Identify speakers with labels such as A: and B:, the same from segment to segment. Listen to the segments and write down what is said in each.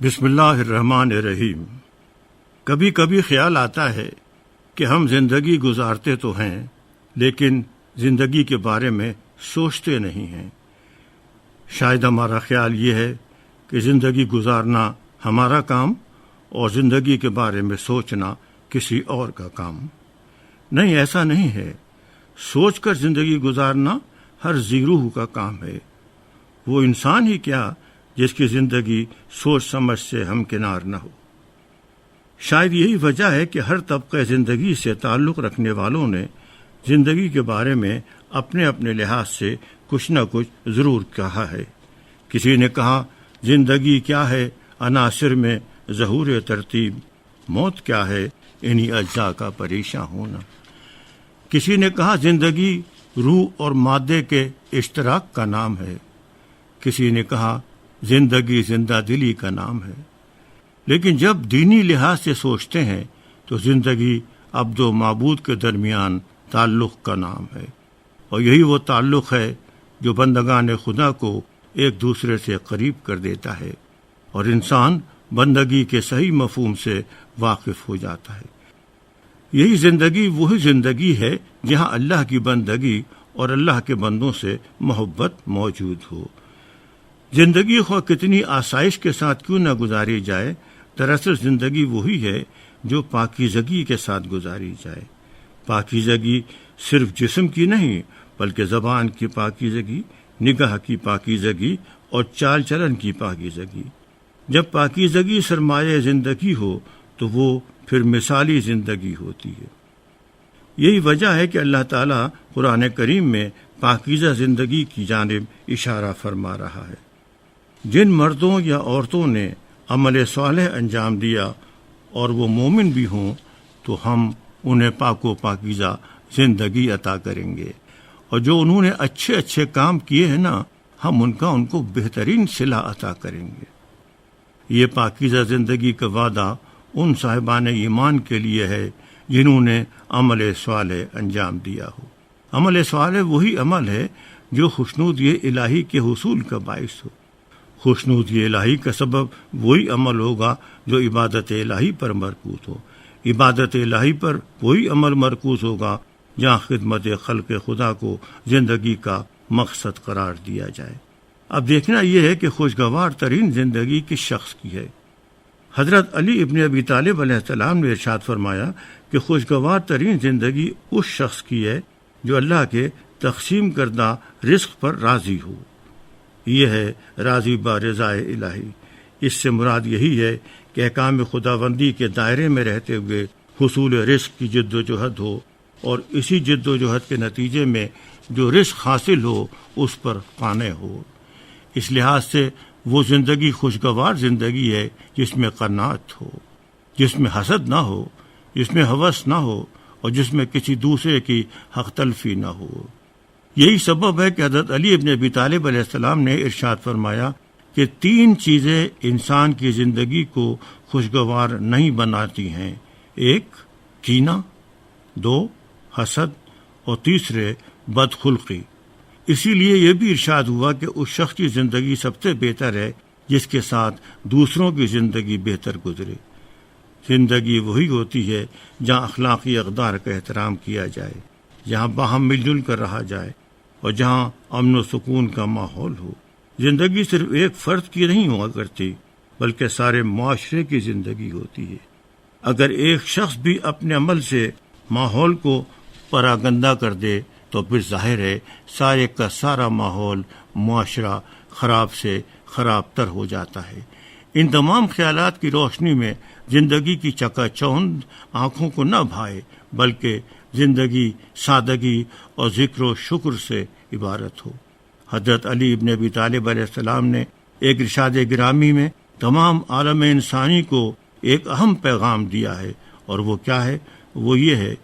A: بسم اللہ الرحمن الرحیم۔ کبھی کبھی خیال آتا ہے کہ ہم زندگی گزارتے تو ہیں لیکن زندگی کے بارے میں سوچتے نہیں ہیں۔ شاید ہمارا خیال یہ ہے کہ زندگی گزارنا ہمارا کام اور زندگی کے بارے میں سوچنا کسی اور کا کام۔ نہیں، ایسا نہیں ہے۔ سوچ کر زندگی گزارنا ہر ذی روح کا کام ہے۔ وہ انسان ہی کیا جس کی زندگی سوچ سمجھ سے ہمکنار نہ ہو۔ شاید یہی وجہ ہے کہ ہر طبقہ زندگی سے تعلق رکھنے والوں نے زندگی کے بارے میں اپنے اپنے لحاظ سے کچھ نہ کچھ ضرور کہا ہے۔ کسی نے کہا زندگی کیا ہے عناصر میں ظہور ترتیب، موت کیا ہے انہی اجزاء کا پریشاں ہونا۔ کسی نے کہا زندگی روح اور مادے کے اشتراک کا نام ہے۔ کسی نے کہا زندگی زندہ دلی کا نام ہے۔ لیکن جب دینی لحاظ سے سوچتے ہیں تو زندگی عبد و معبود کے درمیان تعلق کا نام ہے، اور یہی وہ تعلق ہے جو بندگان خدا کو ایک دوسرے سے قریب کر دیتا ہے اور انسان بندگی کے صحیح مفہوم سے واقف ہو جاتا ہے۔ یہی زندگی وہی زندگی ہے جہاں اللہ کی بندگی اور اللہ کے بندوں سے محبت موجود ہو۔ زندگی خواہ کتنی آسائش کے ساتھ کیوں نہ گزاری جائے، دراصل زندگی وہی ہے جو پاکیزگی کے ساتھ گزاری جائے۔ پاکیزگی صرف جسم کی نہیں بلکہ زبان کی پاکیزگی، نگاہ کی پاکیزگی اور چال چلن کی پاکیزگی۔ جب پاکیزگی سرمایہ زندگی ہو تو وہ پھر مثالی زندگی ہوتی ہے۔ یہی وجہ ہے کہ اللہ تعالیٰ قرآن کریم میں پاکیزہ زندگی کی جانب اشارہ فرما رہا ہے۔ جن مردوں یا عورتوں نے عمل صالح انجام دیا اور وہ مومن بھی ہوں تو ہم انہیں پاک و پاکیزہ زندگی عطا کریں گے، اور جو انہوں نے اچھے اچھے کام کیے ہیں نا، ہم ان کو بہترین صلہ عطا کریں گے۔ یہ پاکیزہ زندگی کا وعدہ ان صاحبان ایمان کے لیے ہے جنہوں نے عمل صالح انجام دیا ہو۔ عمل صالح وہی عمل ہے جو خوشنودی الہی کے حصول کا باعث ہو۔ خوشنودی الہی کا سبب وہی عمل ہوگا جو عبادت الہی پر مرکوز ہو۔ عبادت الہی پر وہی عمل مرکوز ہوگا جہاں خدمت خلق خدا کو زندگی کا مقصد قرار دیا جائے۔ اب دیکھنا یہ ہے کہ خوشگوار ترین زندگی کس شخص کی ہے۔ حضرت علی ابن ابی طالب علیہ السلام نے ارشاد فرمایا کہ خوشگوار ترین زندگی اس شخص کی ہے جو اللہ کے تقسیم کردہ رزق پر راضی ہو۔ یہ ہے راضی برضائے الہی۔ اس سے مراد یہی ہے کہ احکام خداوندی کے دائرے میں رہتے ہوئے حصول رزق کی جد و جہد ہو، اور اسی جد و جہد کے نتیجے میں جو رزق حاصل ہو اس پر قانع ہو۔ اس لحاظ سے وہ زندگی خوشگوار زندگی ہے جس میں قناعت ہو، جس میں حسد نہ ہو، جس میں ہوس نہ ہو، اور جس میں کسی دوسرے کی حق تلفی نہ ہو۔ یہی سبب ہے کہ حضرت علی ابن ابی طالب علیہ السلام نے ارشاد فرمایا کہ 3 چیزیں انسان کی زندگی کو خوشگوار نہیں بناتی ہیں: 1 کینہ، 2 حسد، اور 3 بدخلقی۔ اسی لیے یہ بھی ارشاد ہوا کہ اس شخص کی زندگی سب سے بہتر ہے جس کے ساتھ دوسروں کی زندگی بہتر گزرے۔ زندگی وہی ہوتی ہے جہاں اخلاقی اقدار کا احترام کیا جائے، جہاں باہم مل جل کر رہا جائے، اور جہاں امن و سکون کا ماحول ہو۔ زندگی صرف ایک فرد کی نہیں ہوا کرتی بلکہ سارے معاشرے کی زندگی ہوتی ہے۔ اگر ایک شخص بھی اپنے عمل سے ماحول کو پراگندہ کر دے تو پھر ظاہر ہے سارے کا سارا ماحول، معاشرہ خراب سے خراب تر ہو جاتا ہے۔ ان تمام خیالات کی روشنی میں زندگی کی چکا چوند آنکھوں کو نہ بھائے، بلکہ زندگی سادگی اور ذکر و شکر سے عبارت ہو۔ حضرت علی ابن ابی طالب علیہ السلام نے ایک ارشاد گرامی میں تمام عالم انسانی کو ایک اہم پیغام دیا ہے، اور وہ کیا ہے؟ وہ یہ ہے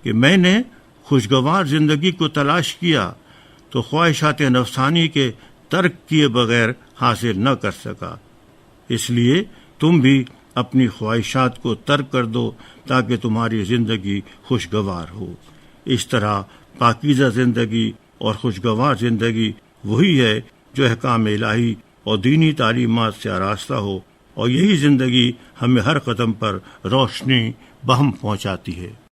A: کہ میں نے خوشگوار زندگی کو تلاش کیا تو خواہشات نفسانی کے ترک کیے بغیر حاصل نہ کر سکا، اس لیے تم بھی اپنی خواہشات کو ترک کر دو تاکہ تمہاری زندگی خوشگوار ہو۔ اس طرح پاکیزہ زندگی اور خوشگوار زندگی وہی ہے جو احکام الہی اور دینی تعلیمات سے آراستہ ہو اور یہی زندگی ہمیں ہر قدم پر روشنی بہم پہنچاتی ہے۔